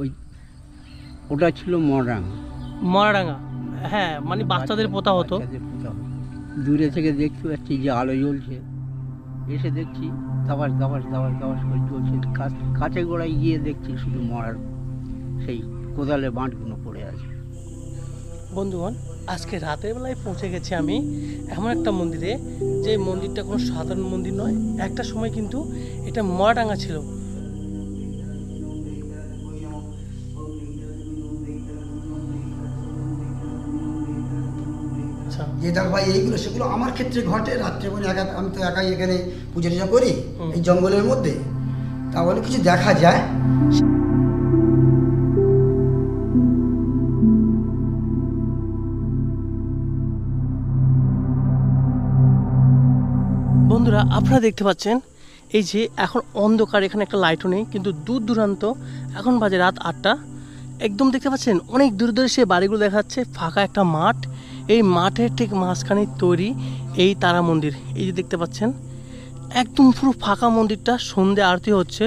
ওই ওটা ছিল মরাডাঙ্গা। মরাডাঙ্গা, হ্যাঁ, মানে বাচ্চাদের পোতা হতো। দূরে থেকে দেখতে পাচ্ছি যে আলো জ্বলছে, এসে দেখছি দাবাস দাবাস দাবাস দাবাস করে জ্বলছে। কাছে গোড়ায় গিয়ে দেখছি শুধু মরার সেই কোদালে বাঁটগুলো পড়ে আছে। বন্ধুগণ, আজকে রাতের বেলায় পৌঁছে গেছি আমি এমন একটা মন্দিরে, যে মন্দিরটা কোনো সাধারণ মন্দির নয়। একটা সময় কিন্তু এটা মরাডাঙ্গা ছিল। যে দেখ ভাই এইগুলো সেগুলো আমার ক্ষেত্রে ঘটে রাত্রে, মানে আমি তো একাই এখানে পুজো টুজো করি এই জঙ্গলের মধ্যে, তাহলে কিছু দেখা যায়। বন্ধুরা, আপনারা দেখতে পাচ্ছেন এই যে এখন অন্ধকার, এখানে একটা লাইটও নেই, কিন্তু দূর দূরান্ত এখন বাজে রাত 8টা। একদম দেখতে পাচ্ছেন অনেক দূরে দূরে সে বাড়িগুলো দেখা যাচ্ছে, ফাঁকা একটা মাঠ। এই মাঠের ঠিক মাঝখানে তৈরি এই তারা মন্দির। এই যে দেখতে পাচ্ছেন একদম পুরো ফাঁকা মন্দিরটা। সন্ধে আরতি হচ্ছে,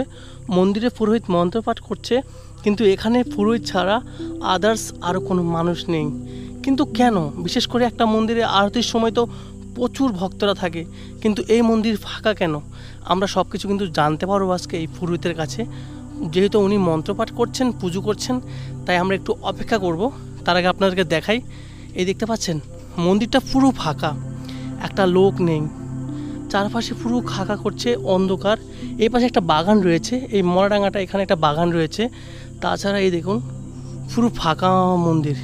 মন্দিরে পুরোহিত মন্ত্রপাঠ করছে, কিন্তু এখানে পুরোহিত ছাড়া আদার্স আরও কোনো মানুষ নেই। কিন্তু কেন? বিশেষ করে একটা মন্দিরে আরতির সময় তো প্রচুর ভক্তরা থাকে, কিন্তু এই মন্দির ফাঁকা কেন? আমরা সব কিছু কিন্তু জানতে পারবো আজকে এই পুরোহিতের কাছে। যেহেতু উনি মন্ত্রপাঠ করছেন, পুজো করছেন, তাই আমরা একটু অপেক্ষা করব। তার আগে আপনাদেরকে দেখাই, এই দেখতে পাচ্ছেন মন্দিরটা পুরো ফাঁকা, একটা লোক নেই, চারপাশে পুরো খাকা করছে, অন্ধকার। এই পাশে একটা বাগান রয়েছে, এই মরাডাঙ্গাটা এখানে একটা বাগান রয়েছে। তাছাড়া এই দেখুন পুরো ফাঁকা মন্দির।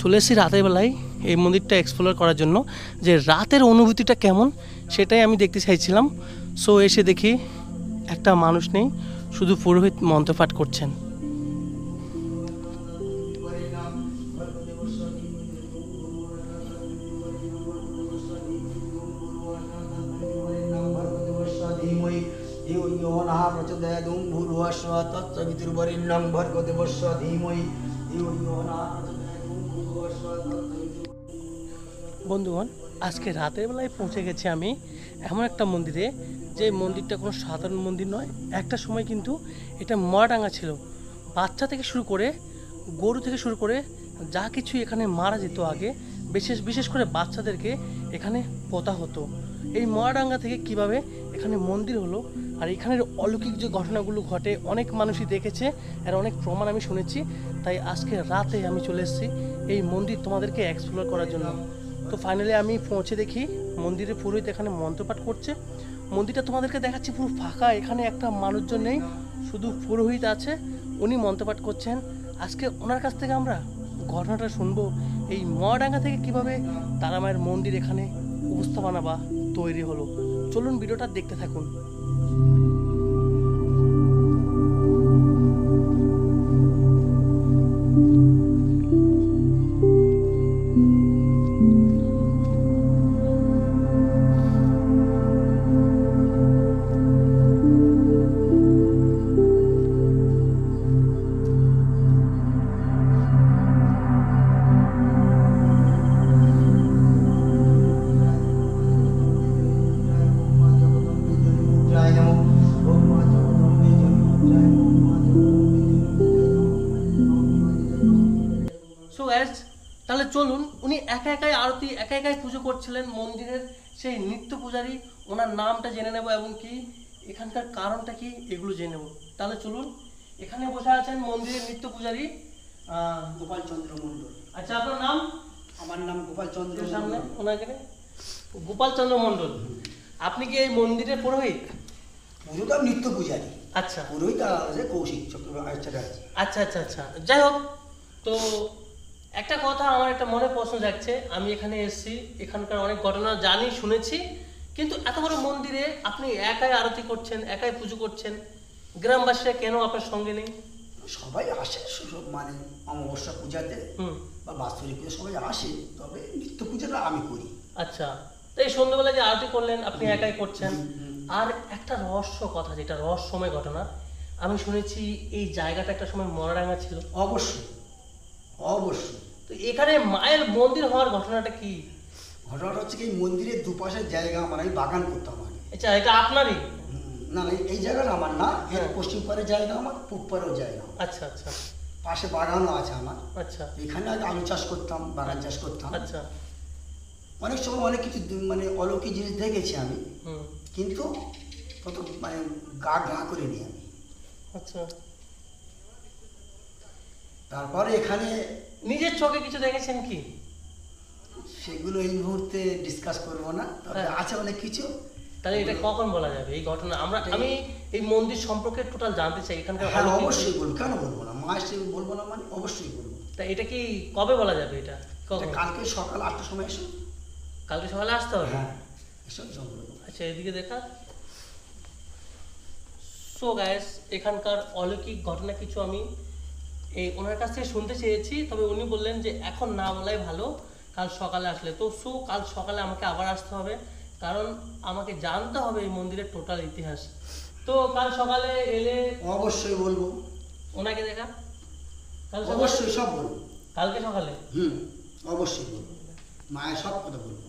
চলে এসেছি রাতের বেলায় এই মন্দিরটা এক্সপ্লোর করার জন্য, যে রাতের অনুভূতিটা কেমন সেটাই আমি দেখতে চাইছিলাম। সো এসে দেখি একটা মানুষ নেই, শুধু পুরোহিত মন্ত্রপাঠ করছেন। বন্ধুগণ, আজকে রাতের বেলায় পৌঁছে গেছি আমি এমন একটা মন্দিরে, যে মন্দিরটা কোনো সাধারণ মন্দির নয়। একটা সময় কিন্তু এটা মরাডাঙ্গা ছিল। বাচ্চা থেকে শুরু করে গরু থেকে শুরু করে যা কিছু এখানে মারা যেত আগে, বিশেষ করে বাচ্চাদেরকে এখানে পোতা হতো। এই মরাডাঙ্গা থেকে কিভাবে এখানে মন্দির হলো, আর এখানের অলৌকিক যে ঘটনাগুলো ঘটে অনেক মানুষই দেখেছে, আর অনেক প্রমাণ আমি শুনেছি। তাই আজকে রাতে আমি চলে এসেছি এই মন্দির তোমাদেরকে এক্সপ্লোর করার জন্য। তো ফাইনালি আমি পৌঁছে দেখি মন্দিরে পুরোহিত এখানে মন্ত্রপাঠ করছে। মন্দিরটা তোমাদেরকে দেখাচ্ছি পুরো ফাঁকা, এখানে একটা মানুষজন নেই, শুধু পুরোহিত আছে, উনি মন্ত্রপাঠ করছেন। আজকে ওনার কাছ থেকে আমরা ঘটনাটা শুনবো, এই মরাডাঙ্গা থেকে কিভাবে তারামায়ের মন্দির এখানে উপস্থাপনা বা তৈরি হলো। চলুন ভিডিওটা দেখতে থাকুন। সো গ্যাস, তাহলে চলুন, উনি একা একাই আরতি, একা একাই পুজো করছিলেন মন্দিরের সেই নিত্য পূজারী, ওনার নামটা জেনে নেব এবং কি এখানকার কারণটা কি এগুলো জেনে নেব। তাহলে চলুন, এখানে বসে আছেন মন্দিরের নিত্য পূজারী গোপাল চন্দ্র মণ্ডল। আচ্ছা, আপনার নাম? আমার নাম গোপাল চন্দ্র। সামনে ওনাকে গোপাল চন্দ্র মণ্ডল। আপনি কি এই মন্দিরের পুরোহিত? পুজোটা নিত্য পূজারি। আচ্ছা, পুরোহিত আছে কৌশিক চক্রবর্তী। আচ্ছা আচ্ছা আচ্ছা, যাই হোক। তো একটা কথা আমার একটা মনে প্রশ্ন যাচ্ছে, আমি এখানে এসেছি, এখানকার অনেক ঘটনা জানি, শুনেছি, কিন্তু এত বড় মন্দিরে আপনি একাই আরতি করছেন, একাই পুজো করছেন, গ্রামবাসীরা কেন আপনার সঙ্গে নেই? সবাই আসে মানে অমাবস্যা পূজাতে বা বাৎসরিক পূজা সবাই আসে, তবে নিত্য পূজাটা আমি করি। আচ্ছা, তো এই সন্ধ্যাবেলা যে আরতি করলেন আপনি একাই করছেন। আর একটা রহস্য কথা, যেটা রহস্যময় ঘটনা, আমি শুনেছি এই জায়গাটা একটা সময় মরাডাঙ্গা ছিল। অবশ্যই অবশ্যই। তো এখানে মায়ের মন্দির হওয়ার ঘটনাটা কি? ঘটনাটা হচ্ছে কি, মন্দিরের দুপাশের জায়গা আমার, আমি বাগান করতাম আগে। আচ্ছা, এটা আপনারই? না এই জায়গাটা আমার না, এর হ্যাঁ। পশ্চিম পাড়ের জায়গা আমার, পূব পাড়েও জায়গা আমার। আচ্ছা আচ্ছা পাশে বাগানও আছে আমার। আচ্ছা এখানে আগে আলু চাষ করতাম, বাগান চাষ করতাম। আচ্ছা অনেক সময় অনেক কিছু মানে অলৌকিক জিনিস দেখেছি আমি, হুম কিন্তু কত মানে গা গা করে নিই আমি। আচ্ছা তারপরে এখানে নিজের চোখে কিছু দেখেছেন কি? সেগুলো এই মুহূর্তে ডিসকাস করব না, তবে হ্যাঁ। আছে অনেক কিছু। তাহলে এটা কখন বলা যাবে এই ঘটনা? আমি এই মন্দির সম্পর্কে টোটাল জানতে চাই, এখানকার হ্যাঁ অলৌকিক- অবশ্যই বলবো, কেন বলবো না, মা এসে বলবো না মানে অবশ্যই বলবো। তা এটা কি কবে বলা যাবে? এটা কখন? এটা কালকে সকাল 8টার সময় এসো। কালকে সকালে আসতে হবে? হ্যাঁ এসো জঙ্গল। আচ্ছা এদিকে দেখা। সো গাইস, এখানকার অলৌকিক ঘটনা কিছু আমি এই ওনার কাছ থেকে শুনতে চেয়েছি, তবে উনি বললেন যে এখন না বলাই ভালো, কাল সকালে আসলে। তো কাল সকালে আমাকে আবার আসতে হবে, কারণ আমাকে জানতে হবে এই মন্দিরের টোটাল ইতিহাস। তো কাল সকালে এলে অবশ্যই বলবো, ওনাকে দেখা। কাল সকালে? অবশ্যই সব বলবো। কালকে সকালে? অবশ্যই বলবো, মায়ের সব কথা বলবো।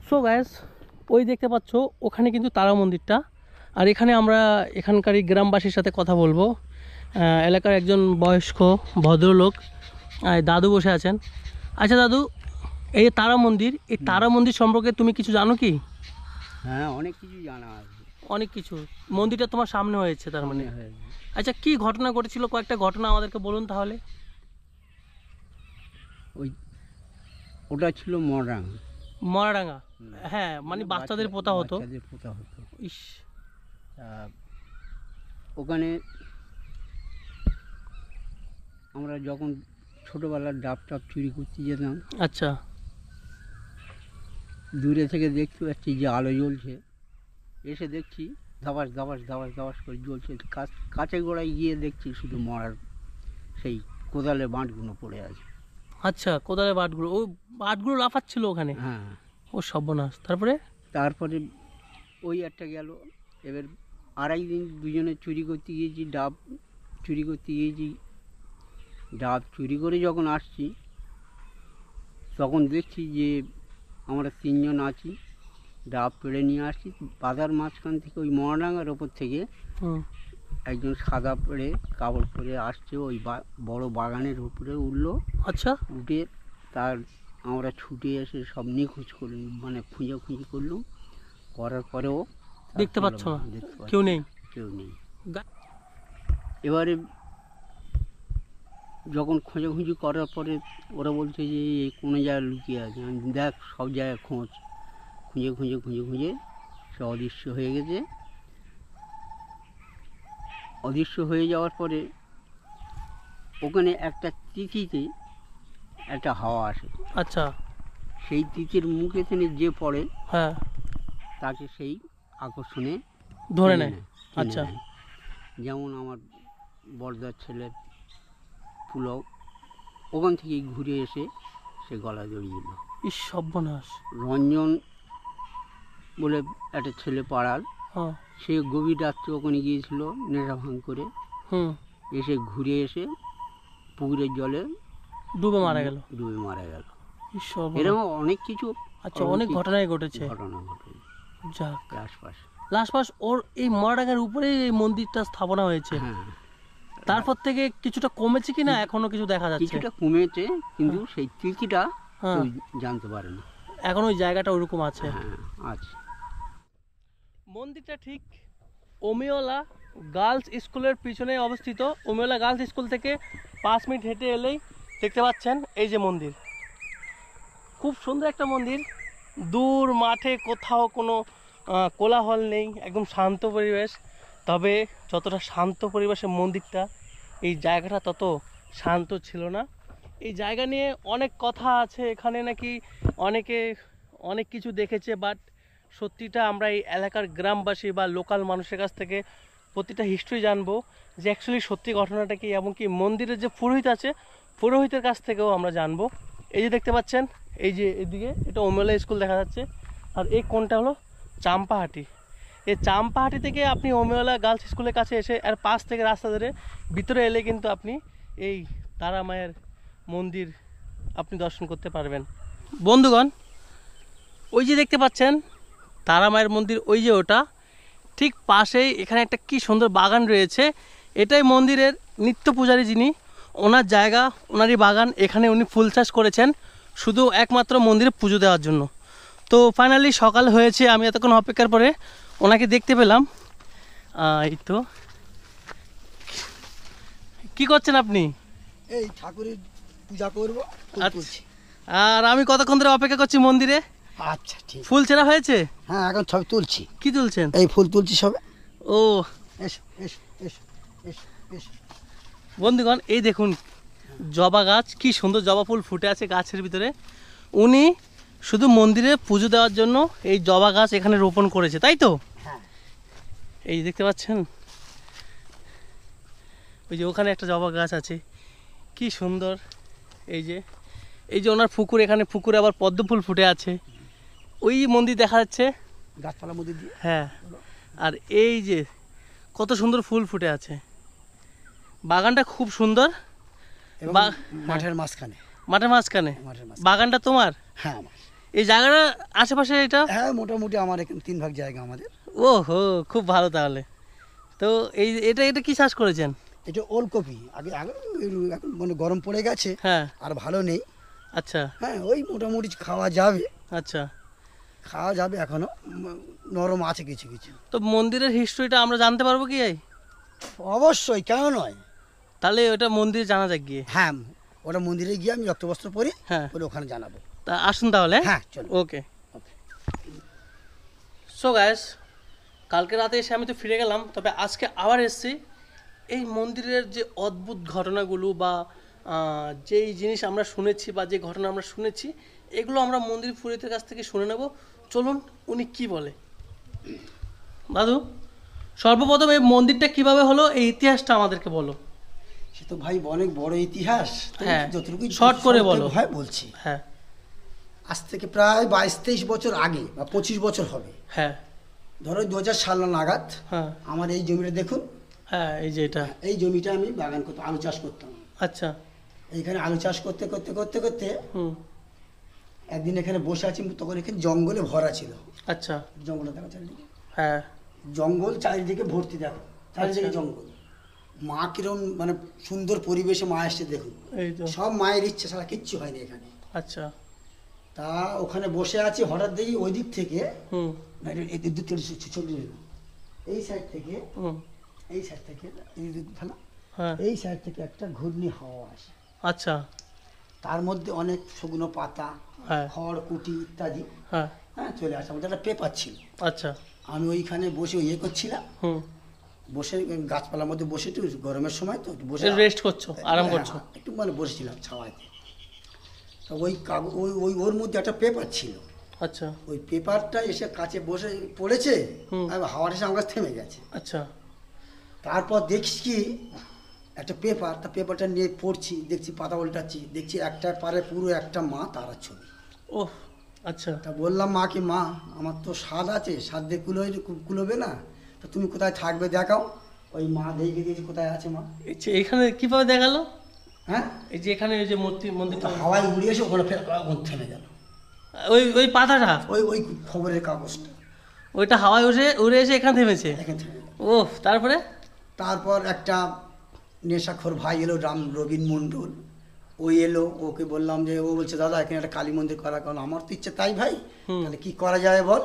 সো গাইস, ওই দেখতে পাচ্ছ ওখানে কিন্তু তারা মন্দিরটা, আর এখানে আমরা এখানকারই গ্রামবাসীর সাথে কথা বলবো। এলাকার একজন বয়স্ক ভদ্রলোক দাদু বসে আছেন। আচ্ছা দাদু, এই যে তারা মন্দির, এই তারা মন্দির সম্পর্কে তুমি কিছু জানো কি? হ্যাঁ, অনেক কিছু জানা আছে। অনেক কিছু। মন্দিরটা তোমার সামনে হয়েছে তার মানে? হ্যাঁ, আচ্ছা, কি ঘটনা ঘটেছিল কয়েকটা ঘটনা আমাদেরকে বলুন তাহলে। ওই ওটা ছিল মরাডাঙ্গা। মরাডাঙ্গা? হ্যাঁ, মানে বাচ্চাদের পোতা হতো। বাচ্চাদের পোতা হতো। ইস। ওখানে আমরা যখন ছোটোবেলার ডাব টাব চুরি করতে যেতাম, আচ্ছা দূরে থেকে দেখতে পাচ্ছি যে আলো জ্বলছে, এসে দেখছি ধাবাস ধাবাস ধাবাস ধাবাস করে জ্বলছে। কাছে গোড়ায় গিয়ে দেখছি শুধু মরার সেই কোদালের বাঁটগুলো পড়ে আছে। আচ্ছা, কোদালের বাটগুলো, ওই বাটগুলো লাফাচ্ছিল ওখানে? হ্যাঁ। ও সর্বনাশ। তারপরে ওই একটা গেল। এবার আড়াই দিন দুজনে চুরি করতে গিয়েছি, ডাব চুরি করতে গিয়েছি। ডাব চুরি করে যখন আসছি তখন দেখছি যে আমরা তিনজন আছি, ডাব পেড়ে নিয়ে আসছি। বাজার মাঝখান থেকে ওই মহাডাঙ্গার ওপর থেকে হুম। একজন সাদা পরে কাপড় পরে আসছে, ওই বড় বাগানের উপরে উঠলো। আচ্ছা। উঠে তার আমরা ছুটে এসে সব নিখোঁজ করলাম, মানে খুঁজে করলাম। করার পরেও দেখতে পাচ্ছ না? দেখতে পাচ্ছি কেউ নেই? কেউ নেই। এবারে যখন খোঁজাখুঁজি করার পরে ওরা বলছে যে এই কোনো জায়গায় লুকিয়ে আছে। আমি দেখ সব জায়গায় খুঁজে সে অদৃশ্য হয়ে গেছে। অদৃশ্য হয়ে যাওয়ার পরে ওখানে একটা তিথিতে একটা হাওয়া আসে। আচ্ছা। সেই তিথির মুখে থেকে যে পড়ে, হ্যাঁ, তাকে সেই আকর্ষণে ধরে নেয়। টেনে আচ্ছা। নেয়। যেমন আমার বড়দার ছেলে পুলক, ওখান থেকে ঘুরে এসে সে গলা জড়িয়ে দিল। ইস সর্বনাশ। রঞ্জন বলে একটা ছেলে পাড়ার, হ্যাঁ। সে গভীর রাত্রে ওখানে গিয়েছিল নেশা ভাঙ করে, হুম। এসে ঘুরে এসে পুকুরের জলে ডুবে মারা গেল। ইস সর্বনাশ। এরকম অনেক কিছু। আচ্ছা, অনেক ঘটনাই ঘটেছে। ঘটনা ঘটে যাক, আশপাশে। লাস্ট ওর এই মরাডাঙ্গার উপরে এই মন্দিরটা স্থাপনা হয়েছে। হ্যাঁ, তারপর থেকে কিছুটা কমেছে কিনা এখনো কিছু দেখা যাচ্ছে? কিছুটা কমেছে, কিন্তু সেই তিথিটা হ্যাঁ। কেউ জানতে পারে না। এখন ওই জায়গাটা ওরকম আছে। হ্যাঁ, আছে। মন্দিরটা ঠিক ওমিওলা গার্লস স্কুলের পিছনে অবস্থিত। ওমিওলা গার্লস স্কুল থেকে 5 মিনিট হেঁটে এলেই দেখতে পাচ্ছেন এই যে মন্দির। খুব সুন্দর একটা মন্দির। দূর মাঠে কোথাও কোনো কোলাহল নেই, একদম শান্ত পরিবেশ। তবে যতটা শান্ত পরিবেশের মন্দিরটা, এই জায়গাটা তত শান্ত ছিল না। এই জায়গা নিয়ে অনেক কথা আছে, এখানে নাকি অনেকে অনেক কিছু দেখেছে, বাট সত্যিটা আমরা এই এলাকার গ্রামবাসী বা লোকাল মানুষের কাছ থেকে প্রতিটা হিস্ট্রি জানবো যে অ্যাকচুয়ালি সত্যি ঘটনাটা কি, এমনকি মন্দিরের যে পুরোহিত আছে পুরোহিতের কাছ থেকেও আমরা জানবো। এই যে দেখতে পাচ্ছেন, এই যে এদিকে এটা ওমেলা স্কুল দেখা যাচ্ছে, আর এই কোনটা হলো চাম্পাহাটি। এই চাম্পাহাটি থেকে আপনি ওমেলা গার্লস স্কুলের কাছে এসে আর পাশ থেকে রাস্তা ধরে ভিতরে এলে কিন্তু আপনি এই তারা মায়ের মন্দির আপনি দর্শন করতে পারবেন। বন্ধুগণ, ওই যে দেখতে পাচ্ছেন তারা মায়ের মন্দির, ওই যে ওটা ঠিক পাশেই এখানে একটা কি সুন্দর বাগান রয়েছে। এটাই মন্দিরের নিত্য পূজারী যিনি, ওনার জায়গা, ওনারই বাগান। এখানে উনি ফুল চাষ করেছেন শুধু একমাত্র মন্দিরে পুজো দেওয়ার জন্য। তো ফাইনালি সকাল হয়েছে, আমি এতক্ষণ অপেক্ষার পরে ওনাকে দেখতে পেলাম। এই তো, কি করছেন আপনি? এই ঠাকুরের পূজা করবো, ফুল আচ্ছা। তুলছি। আর আমি কতক্ষণ ধরে অপেক্ষা করছি মন্দিরে। আচ্ছা ঠিক। ফুল ছেঁড়া হয়েছে? হ্যাঁ এখন সব তুলছি। কি তুলছেন? এই ফুল তুলছি সবে। ও এসো এসো এসো এসো এসো। বন্ধুগণ, এই দেখুন জবা গাছ, কি সুন্দর জবা ফুল ফুটে আছে গাছের ভিতরে। উনি শুধু মন্দিরে পুজো দেওয়ার জন্য এই জবা গাছ এখানে রোপণ করেছে, তাই তো? হ্যাঁ। এই দেখতে পাচ্ছেন, ওই যে ওখানে একটা জবা গাছ আছে, কি সুন্দর। এই যে ওনার পুকুর, এখানে পুকুরে আবার পদ্ম ফুল ফুটে আছে। ওই মন্দির দেখা যাচ্ছে গাছপালার মধ্যে দিয়ে। হ্যাঁ, আর এই যে কত সুন্দর ফুল ফুটে আছে। বাগানটা খুব সুন্দর। এবং মাঠের মাঝখানে। মাঠের মাঝখানে মাঠের মাঝখানে। বাগানটা তোমার? হ্যাঁ আমার। এই জায়গাটা আশেপাশে এটা? হ্যাঁ মোটামুটি আমার এখানে 3 ভাগ জায়গা আমাদের। ও হো, খুব ভালো তাহলে। তো এই এটা কি চাষ করেছেন? এটা ওলকপি। আগে আগে এখন মানে গরম পড়ে গেছে, হ্যাঁ। আর ভালো নেই। আচ্ছা হ্যাঁ ওই মোটামুটি খাওয়া যাবে। আচ্ছা। খাওয়া যাবে এখনো, নরম আছে কিছু কিছু। তো মন্দিরের হিস্ট্রিটা আমরা জানতে পারবো কি? অবশ্যই, কেন নয়। তাহলে ওটা মন্দিরে জানা যাক গিয়ে। হ্যাঁ ওটা মন্দিরে গিয়ে আমি রক্তবস্ত্র পরি, হ্যাঁ, পরে ওখানে জানাবো। তা আসুন তাহলে। হ্যাঁ চলো। ওকে। সো গাইস, কালকে রাতে এসে আমি তো ফিরে গেলাম, তবে আজকে আবার এসেছি। এই মন্দিরের যে অদ্ভুত ঘটনাগুলো বা যেই জিনিস আমরা শুনেছি বা যে ঘটনা আমরা শুনেছি, এগুলো আমরা মন্দির পুরোহিতের কাছ থেকে শুনে নেব। চলুন উনি কি বলে। দাদু, সর্বপ্রথম এই মন্দিরটা কিভাবে হলো, এই ইতিহাসটা আমাদেরকে বলো। সে তো ভাই অনেক বড় ইতিহাস। হ্যাঁ, যতটুকু শর্ট করে বলো। হ্যাঁ বলছি। হ্যাঁ। আজ থেকে প্রায় 22-23 বছর আগে বা 25 বছর হবে। হ্যাঁ। ধরো 2000 সাল নাগাদ। হ্যাঁ। আমার এই জমিটা দেখুন। হ্যাঁ, এই যে এটা। এই জমিটা আমি বাগান করতাম, আলু চাষ করতাম। আচ্ছা। এইখানে আলু চাষ করতে করতে করতে করতে একদিন এখানে বসে আছি, তখন এখানে জঙ্গলে ভরা ছিল। আচ্ছা। জঙ্গলে দেখো চারিদিকে। হ্যাঁ। জঙ্গল চারিদিকে ভর্তি, দেখো চারিদিকে আচ্ছা। জঙ্গল। মা কিরম মানে সুন্দর পরিবেশে মা এসছে দেখুন। এই তো। সব মায়ের ইচ্ছে ছাড়া কিচ্ছু হয়নি এখানে। আচ্ছা। তা ওখানে বসে আছি, হঠাৎ দেখি ওই দিক থেকে এই সাইড থেকে এই সাইড থেকে এই সাইড থেকে একটা ঘূর্ণি হাওয়া আসে। আচ্ছা। তার মধ্যে অনেক শুকনো পাতা, খড় কুটি ইত্যাদি হ্যাঁ চলে আসে। আমাদের একটা পেপার ছিল। আচ্ছা। আমি ওইখানে বসে ইয়ে করছিলাম, বসে গাছপালার মধ্যে বসে, একটু গরমের সময় তো বসে রেস্ট করছো, আরাম করছো একটু, মানে বসেছিলাম ছাওয়াতে। তো ওই ওই ওর মধ্যে একটা পেপার ছিল। আচ্ছা। ওই পেপারটা এসে কাছে বসে পড়েছে, হাওয়াটা এসে আমার কাছে থেমে গেছে। আচ্ছা। তারপর দেখছি কি একটা পেপার, তা পেপারটা নিয়ে পড়ছি, দেখছি পাতা উল্টাচ্ছি, দেখছি একটার পারে পুরো একটা মা তারার ছবি। ও আচ্ছা। তা বললাম মাকে, মা আমার তো স্বাদ আছে, স্বাদ দিয়ে কুলোবে না, তা তুমি কোথায় থাকবে দেখাও। ওই মা দেখে দিয়েছি কোথায় আছে মা। এখানে কিভাবে দেখালো? হ্যাঁ এই যে এখানে ওই যে মন্দিরটা হাওয়ায় উড়ে এসে ওখানে ফের থেমে গেল। ওই পাতাটা, ওই খবরের কাগজটা, ওইটা হাওয়ায় উড়ে এসে এখানে থেমেছে। এখানে থেমে গেল। ও তারপর একটা নেশাখোর ভাই এলো, রবীন মণ্ডল, ওই এলো। ওকে বললাম যে, ও বলছে দাদা এখানে একটা কালী মন্দির করা, কারণ আমার তো ইচ্ছে তাই ভাই, তাহলে কি করা যায় বল।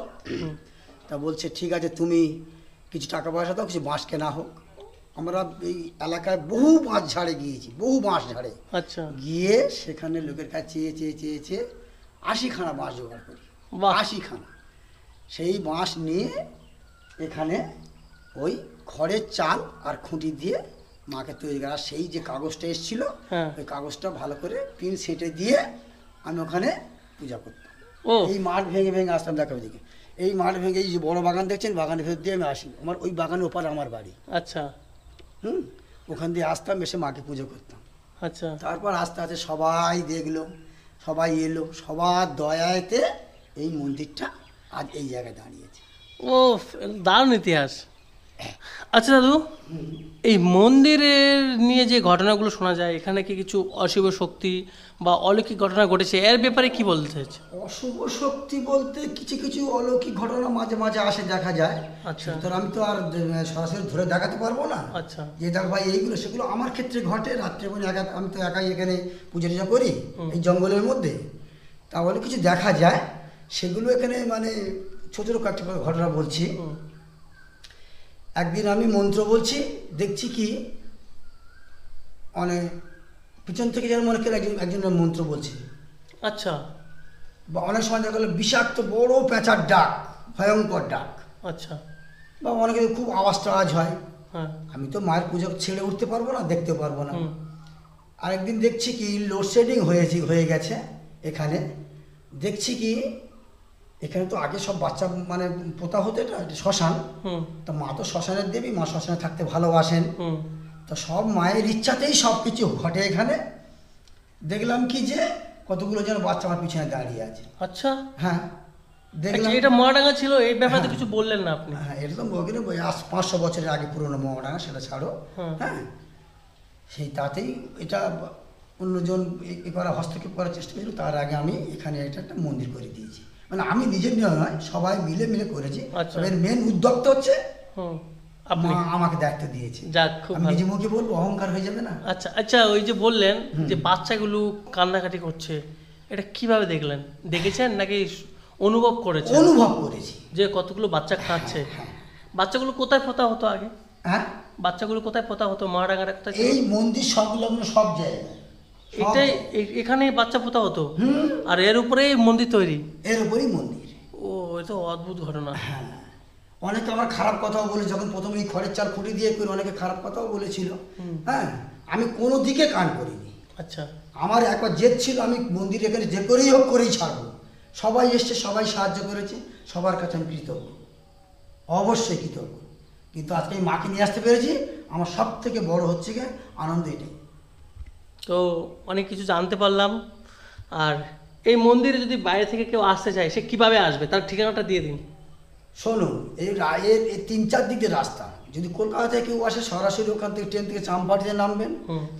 তা বলছে ঠিক আছে, তুমি কিছু টাকা পয়সা দাও, কিছু বাঁশ কেনা হোক। আমরা এই এলাকায় বহু বাঁশ ঝাড়ে গিয়েছি, বহু বাঁশ ঝাড়ে। আচ্ছা। গিয়ে সেখানে লোকের কাছে চেয়ে 80খানা বাঁশ জোগাড় করি। 80খানা। সেই বাঁশ নিয়ে এখানে ওই খড়ের চাল আর খুঁটি দিয়ে মাকে তৈরি করা। সেই যে কাগজটা এসেছিল হ্যাঁ। ওই কাগজটা ভালো করে পিন সেটে দিয়ে আমি ওখানে পূজা করতাম। ও এই মাঠ ভেঙে ভেঙে আসতাম, দেখাবে দিকে এই মাঠ ভেঙে, এই যে বড় বাগান দেখছেন, বাগানের ভেতর দিয়ে আমি আসি, আমার ওই বাগানের ওপারে আমার বাড়ি। আচ্ছা ওখান দিয়ে আসতাম, এসে মাকে পুজো করতাম। আচ্ছা। তারপর আস্তে আস্তে সবাই দেখলো, সবাই এলো, সবার দয়াতে এই মন্দিরটা আজ এই জায়গায় দাঁড়িয়েছে। ও দারুণ ইতিহাস। আচ্ছা দাদু, এই মন্দিরের নিয়ে যে ঘটনাগুলো শোনা যায়, এখানে কি কিছু অশুভ শক্তি বা অলৌকিক ঘটনা ঘটেছে, এর ব্যাপারে কি বলতে চাইছে? অশুভ শক্তি বলতে কিছু কিছু অলৌকিক ঘটনা মাঝে মাঝে আসে, দেখা যায়। আচ্ছা। সুতরাং আমি তো আর সরাসরি ধরে দেখাতে পারবো না। আচ্ছা। যে দেখো ভাই এইগুলো, সেগুলো আমার ক্ষেত্রে ঘটে। রাত্রেবেলা আমি তো একাই এখানে পুজো টুজা করি এই জঙ্গলের মধ্যে, তাহলে কিছু দেখা যায় সেগুলো এখানে মানে ছোট ছোট কয়েকটা ঘটনা বলছি। একদিন আমি মন্ত্র বলছি, দেখছি কি মানে পিছন থেকে যেন মনে করে একজনের মন্ত্র বলছে। আচ্ছা। বা অনেক সময় দেখা গেলো বিষাক্ত বড় পেঁচার ডাক, ভয়ঙ্কর ডাক। আচ্ছা। বা অনেকে খুব আওয়াজ টাওয়াজ হয়। হ্যাঁ। আমি তো মায়ের পুজো ছেড়ে উঠতে পারবো না, দেখতে পারবো না। আরেকদিন দেখছি কি লোডশেডিং হয়ে গেছে এখানে। দেখছি কি এখানে তো আগে সব বাচ্চা মানে পোতা হতো, এটা শ্মশান। তো মা তো শ্মশানের দেবী, মা শ্মশানে থাকতে ভালোবাসেন। তো সব মায়ের ইচ্ছাতেই সব কিছু ঘটে এখানে। দেখলাম কি যে কতগুলো যেন বাচ্চা আমার পিছনে দাঁড়িয়ে আছে। আচ্ছা। হ্যাঁ দেখলাম। এটা মহাডাঙ্গা ছিল, এই ব্যাপারে কিছু বললেন না আপনি? হ্যাঁ, এটা তো ওখানে 500 বছরের আগে পুরোনো মহাডাঙ্গা, সেটা ছাড়ো। হ্যাঁ, সেই তাতেই এটা অন্যজন করা হস্তক্ষেপ করার চেষ্টা করেছিল। তার আগে আমি এখানে এটা একটা মন্দির করে দিয়েছি। মানে আমি নিজের নিয়ে নয়, সবাই মিলে মিলে করেছি। তবে এর মেন উদ্যোক্তা হচ্ছে মা আমাকে দায়িত্ব দিয়েছে। যাক, খুব আমি নিজে মুখে বলবো, অহংকার হয়ে যাবে না। আচ্ছা আচ্ছা, ওই যে বললেন যে বাচ্চাগুলো কান্নাকাটি করছে, এটা কিভাবে দেখলেন? দেখেছেন নাকি অনুভব করেছেন? অনুভব করেছি যে কতগুলো বাচ্চা খাচ্ছে। বাচ্চাগুলো কোথায় পোতা হতো আগে? হ্যাঁ, বাচ্চাগুলো কোথায় পোতা হতো? মহাডাঙ্গার কোথায়? এই মন্দির সংলগ্ন সব জায়গায়। এটাই এখানে বাচ্চা পোতা হতো, আর এর উপরেই মন্দির তৈরি। এর উপরেই মন্দির। ও, এটা অদ্ভুত ঘটনা। হ্যাঁ, অনেকে আমার খারাপ কথাও বলে, যখন প্রথমে এই খড়ের চাল খুঁটি দিয়ে করে অনেকে খারাপ কথাও বলেছিল। হ্যাঁ, আমি কোনো দিকে কান করিনি। আচ্ছা। আমার একবার জেদ ছিল, আমি মন্দির এখানে যে করেই হোক করেই ছাড়বো। সবাই এসছে, সবাই সাহায্য করেছে, সবার কাছে আমি কৃতজ্ঞ, অবশ্যই কৃতজ্ঞ। কিন্তু আজকে আমি মাকে নিয়ে আসতে পেরেছি, আমার সব থেকে বড় হচ্ছে গিয়ে আনন্দ এটাই। তো অনেক কিছু জানতে পারলাম। আর এই মন্দিরে যদি বাইরে থেকে কেউ আসতে চায়, সে কিভাবে আসবে, তার ঠিকানাটা দিয়ে দিন। শোনুন, এই রায়ের এই 3-4 দিকে রাস্তা। যদি কলকাতা থেকে কেউ আসে, সরাসরি ওখান থেকে ট্রেন থেকে চাম্পাটিতে নামবেন।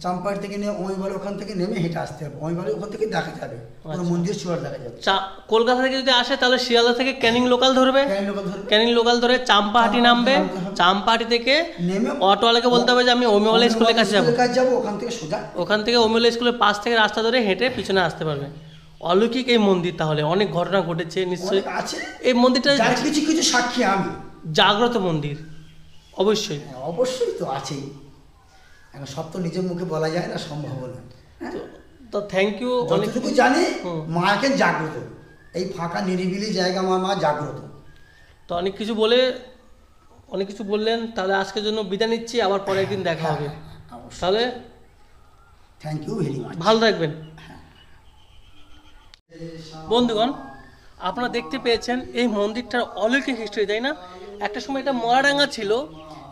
চাম্পাটি থেকে নিয়ে ওইবারে ওখান থেকে নেমে হেঁটে আসতে হবে। ওইবারে ওখান থেকে দেখা যাবে, পুরো মন্দির চূড়া দেখা যাবে। কলকাতা থেকে যদি আসে, তাহলে শিয়ালদা থেকে ক্যানিং লোকাল ধরবে। ক্যানিং লোকাল ধরে চাম্পাহাটি নামবে। চাম্পাহাটি থেকে নেমে অটোওয়ালাকে বলতে হবে যে আমি অমিওলা স্কুলের কাছে যাবো। ওখান থেকে সোজা, ওখান থেকে অমিওলা স্কুলের পাশ থেকে রাস্তা ধরে হেঁটে পিছনে আসতে পারবে। অলৌকিক এই মন্দির, তাহলে অনেক ঘটনা ঘটেছে নিশ্চয়ই আছে এই মন্দিরটা। কিছু কিছু সাক্ষী আমি। জাগ্রত মন্দির অবশ্যই। অবশ্যই তো আছেই। এখন সব তো নিজের মুখে বলা যায় না, সম্ভব না। তো থ্যাংক ইউ। অনেকটুকু জানি মা এখন জাগ্রত, এই ফাঁকা নিরিবিলি জায়গা আমার মা জাগ্রত। তো অনেক কিছু বললেন, তাহলে আজকের জন্য বিদায় নিচ্ছি। আবার পরে একদিন দেখা হবে। তাহলে থ্যাংক ইউ ভেরি মাচ, ভালো থাকবেন। বন্ধুগণ, আপনারা দেখতে পেয়েছেন এই মন্দিরটার অলৌকিক হিস্ট্রি, তাই না? একটা সময় এটা মরাডাঙ্গা ছিল,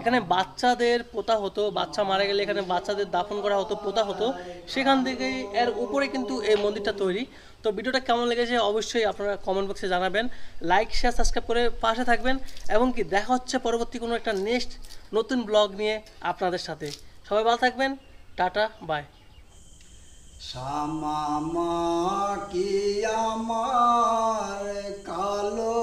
এখানে বাচ্চাদের পোতা হতো, বাচ্চা মারা গেলে এখানে বাচ্চাদের দাফন করা হতো, পোতা হতো। সেখান থেকেই এর উপরে কিন্তু এই মন্দিরটা তৈরি। তো ভিডিওটা কেমন লেগেছে অবশ্যই আপনারা কমেন্ট বক্সে জানাবেন। লাইক, শেয়ার, সাবস্ক্রাইব করে পাশে থাকবেন। এবং কি দেখা হচ্ছে পরবর্তী কোনো একটা নেক্সট নতুন ব্লগ নিয়ে আপনাদের সাথে। সবাই ভালো থাকবেন। Tata, by. শ্যামা মা কি আমার কালো